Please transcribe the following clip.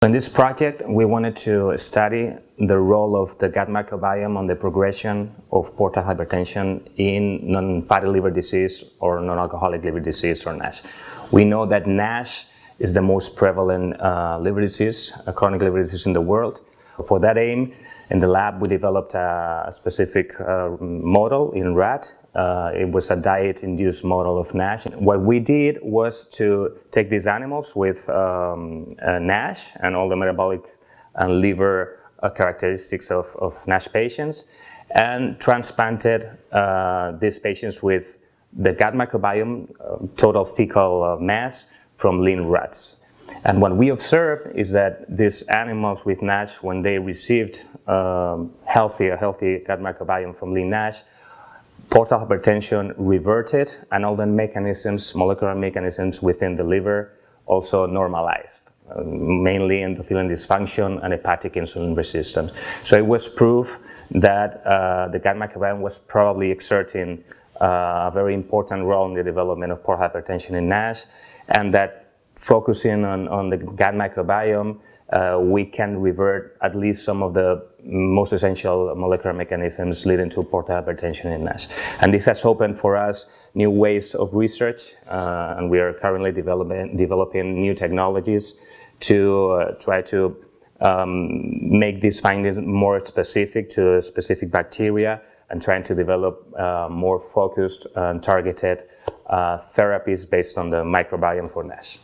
In this project, we wanted to study the role of the gut microbiome on the progression of portal hypertension in non-fatty liver disease or non-alcoholic liver disease or NASH. We know that NASH is the most prevalent liver disease, a chronic liver disease in the world. For that aim, in the lab, we developed a specific model in rat. It was a diet-induced model of NASH. What we did was to take these animals with NASH and all the metabolic and liver characteristics of NASH patients, and transplanted these patients with the gut microbiome, total fecal mass, from lean rats. And what we observed is that these animals with NASH, when they received a healthy gut microbiome from lean NASH, portal hypertension reverted, and all the mechanisms, molecular mechanisms within the liver also normalized, mainly endothelial dysfunction and hepatic insulin resistance. So it was proof that the gut microbiome was probably exerting a very important role in the development of portal hypertension in NASH, and that focusing on the gut microbiome, we can revert at least some of the most essential molecular mechanisms leading to portal hypertension in NASH. And this has opened for us new ways of research, and we are currently developing new technologies to try to make these findings more specific to specific bacteria, and trying to develop more focused and targeted therapies based on the microbiome for NASH.